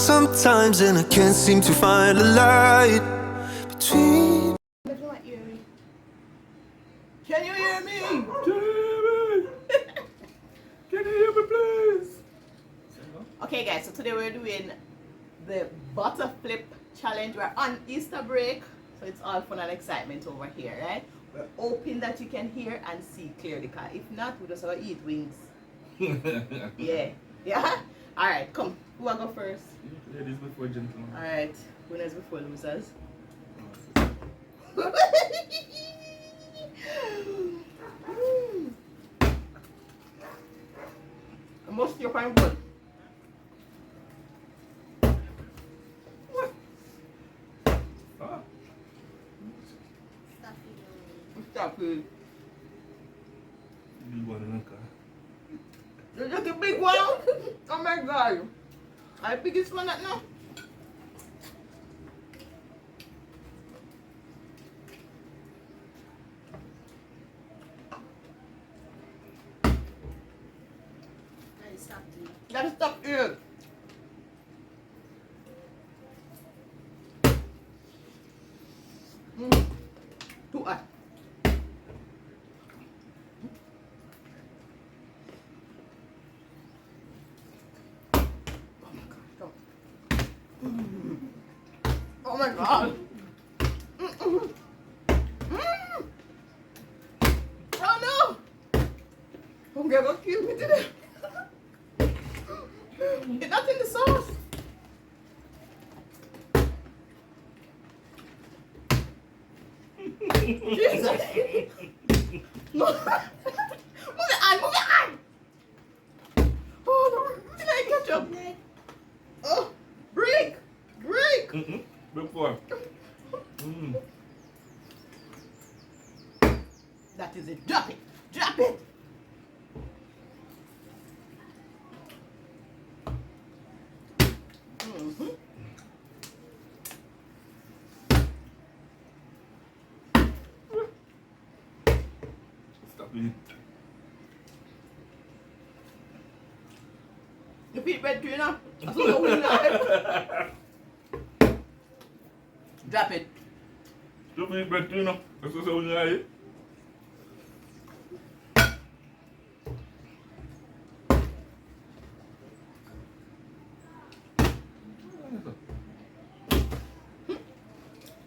sometimes and I can't seem to find a light between. Can you hear me? Can you hear me, please? Okay guys, so today we're doing the butter flip challenge. We're on Easter break, so it's all fun and excitement over here, right? We're hoping that you can hear and see clearly, because if not, we're just gonna eat wings. Yeah. Alright, come. Who will go first? Ladies before gentlemen. Alright, winners before losers. I must your fine good. Stop it. Big one in the car. You just a big one? Oh my god. I biggest one that now. Gotta stop here. Too hot. Oh my god. Oh no. I'm gonna kill me today. It's not in the sauce. Jesus. No. Move it on, move it on. Oh no, did I catch up? Oh, break. Before. That is it. Drop it. Drop it. Stop it. You feet red too, you know? That's what we like. Drop it. Stop it, bread, you know. That's what we like.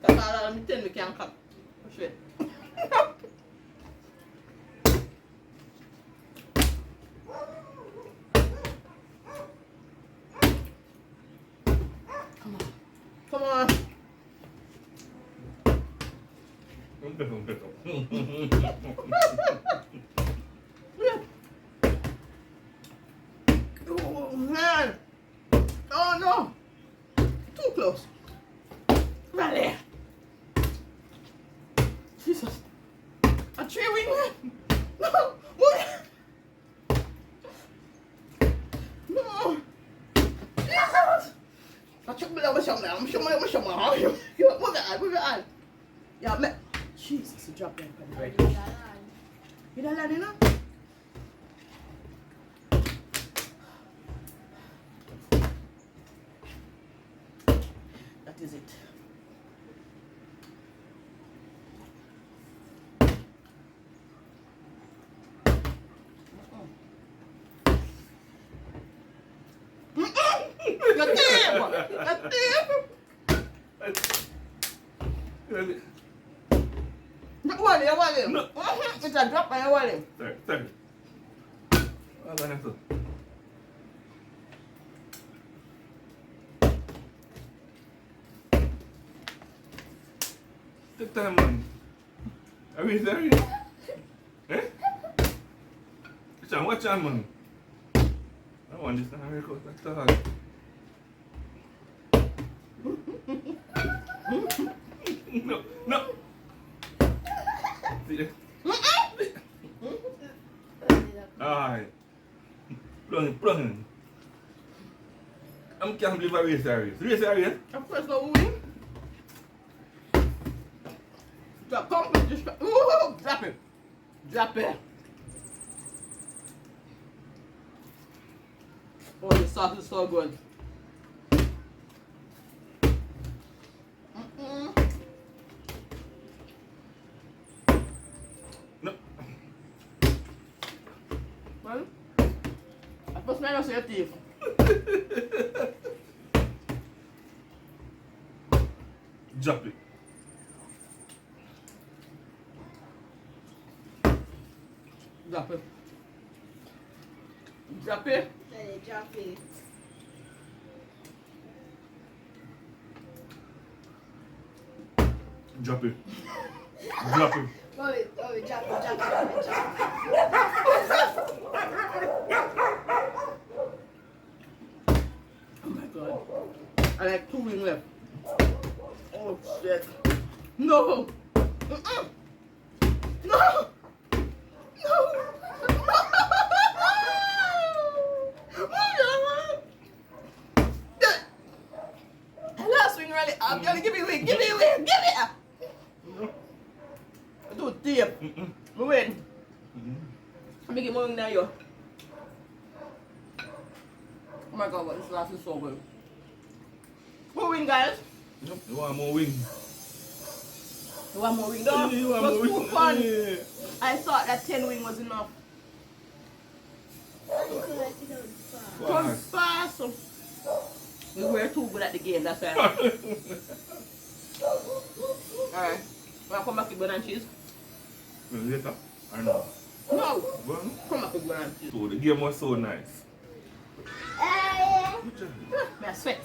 That's all I'm telling we can't cut. Shit. Come on. Oh man. Oh no. Too close. Right there. Jesus. A tree wing man. No. Move it. No. Jesus. I'm move it on. Yeah, man. Jesus, you dropped them. You don't land, you know? That is it. Your tip! I want him. No. It's a drop and I want him. Sorry. I'm gonna have to. Take time, man. Are we serious? Eh? Watch out, man. I want this to record. That's the hard. No. Alright. Plung. I can't believe I'm really serious. Really serious? Of course, no win. Drop it. Drop it. Oh, the sauce is so good. First man, I say your teeth. Drop it. Drop it. Drop it. Drop it. Drop it. Drop it. Drop it, drop it, drop it. Oh my god. I like 2 wings left. Oh shit. No. Mm-mm. No. No. Last wing really up. Give me a wing. Give me a wing. Give me a. I do tape. I win. Let me get my wing now, yo. Oh my god, what this last is so good. More wing, guys. You want more wing? You want more wing, though? You It want was more too fun. wing? I thought that 10 wing was enough. It was fast. So we were too good at the game, that's why. Alright. Wanna come back with bun and cheese? Later? Or no? No! Well, Come back with bun and cheese. so the game was so nice. Me a sweat.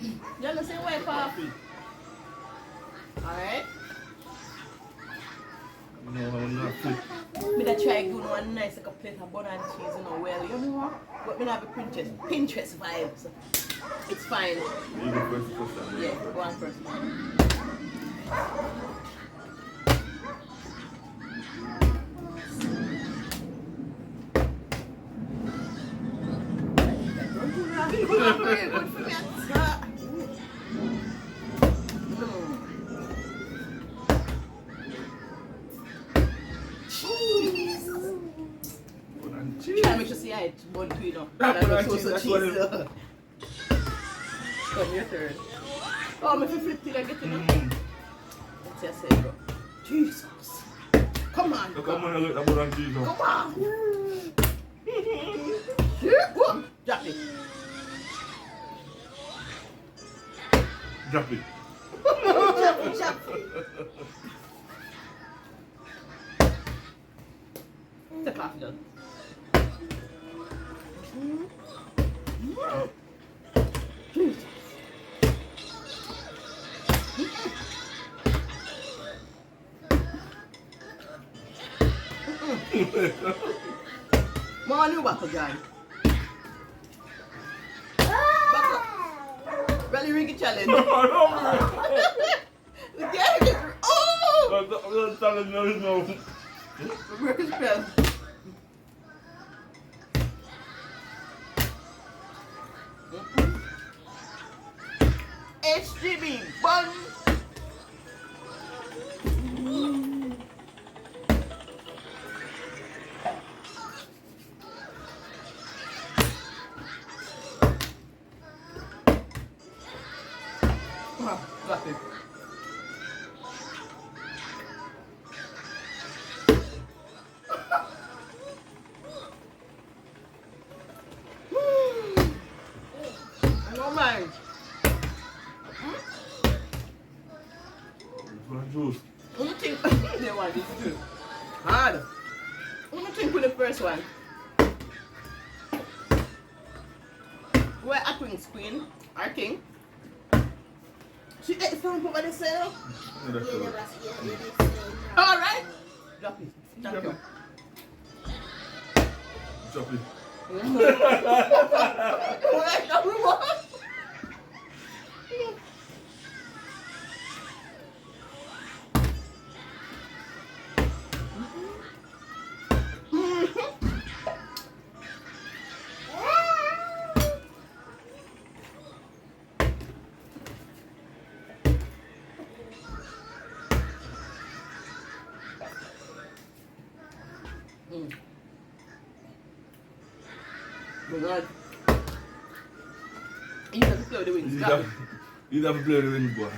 You understand why coffee? Alright? No, I'm not fit. Me da try do one nice like a plate of bun and cheese, you know, well, you know what? But me not have a Pinterest vibes. It's fine. You go first time. Yeah, go on first. Don't do that. Good for me. Bun and cheese. Try to make sure see I eat bun too, you know. Bun and That's cheese, also that's cheese. what it- Come, your turn. Oh, me feel flip till I get to know. Let's just say, bro. Jesus. Come on. So come on and get the bun and cheese now. Come on. Yeah, whoa. Drop it. Drop it. Drop it. Take off it. Jesus. More new back again. Back up. Belly ring challenge. No, no. The guy gets. Oh! I'm telling you no. Break his spell. HGB bun. Got it. I don't mind. Bun and juice. What do you think? They want this too. Hard. What do you think with the first one? Where a queen's queen? Our king? She ate some over the cell. Alright. Drop it. Thank you. Drop it. Wait, number one. Good God. You have to play the wings. Drop it. You have to play the wings, boy.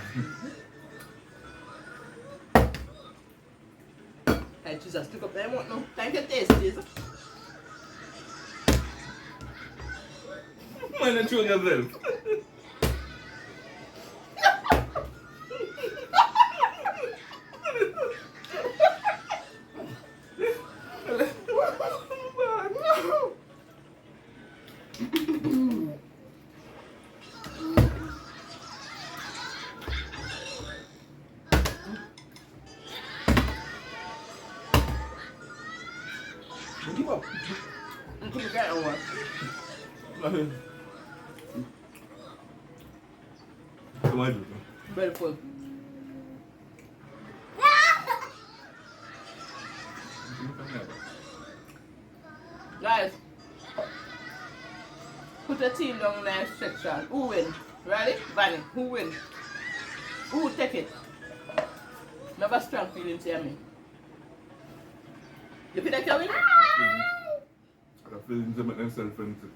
Hey, Jesus, pick up that one. No, thank you, taste, Jesus. Man, you're chewing yourself. Give up. Put the guy on one. Come on, dude. Very full. Guys, put the team down in the section. Who win? Ready? Vanny, who win? Who take it? Never strong feelings here, me. You feel like you win? I feel them make themselves fancy.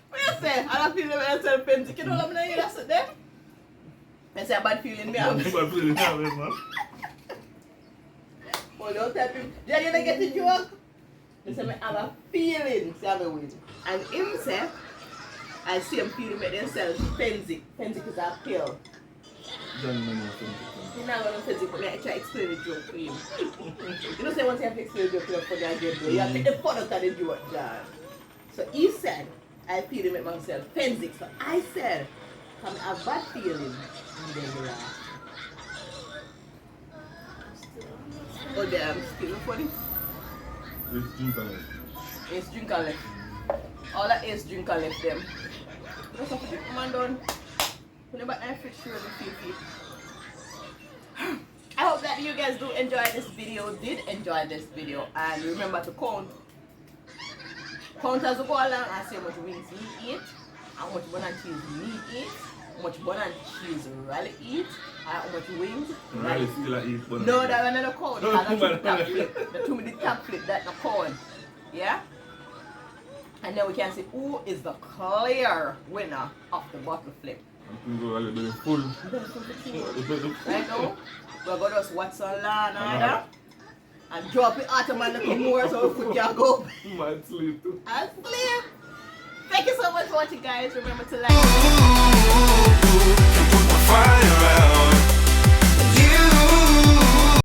What you say? I don't feel myself fancy. You know what I'm going to hear that there? I say a bad feeling me have. Bad feeling, yeah, man. Oh, don't tell him. Yeah, you don't get the joke? He say, I have a feeling, say I win. And him say, I see him feeling make themselves fancy. Fancy is a pill. Johnny, man, you're fancy. He's not going to fancy, but I try to explain the joke for him. You know, say once you have to explain the joke for the agenda, you have to take the fun out of the joke, John. So he said, I feel make myself fancy. So I said, come have a bad feeling. And then we laugh. Oh, damn, still funny. It's drink on it. Ace drink and left. All that ace drink and left them. Just have to keep them done. Put them back in the fridge sure the feet. I hope that you guys do enjoy this video, and remember to count as you go along and see how much wings me eat, how much bun and cheese me eat, how much bun and cheese Raleigh eat, and how much wings Raleigh still eat bun. No, that one not a count. The two minute tap flip, that's not count. Yeah? And then we can see who is the clear winner of the bottle flip. I think we're a little full. Right now, we're going to just watch some law and order and drop it out of my little more so we can go Might sleep too. and sleep. Thank you so much for watching, guys. Remember to like. Put my fire out.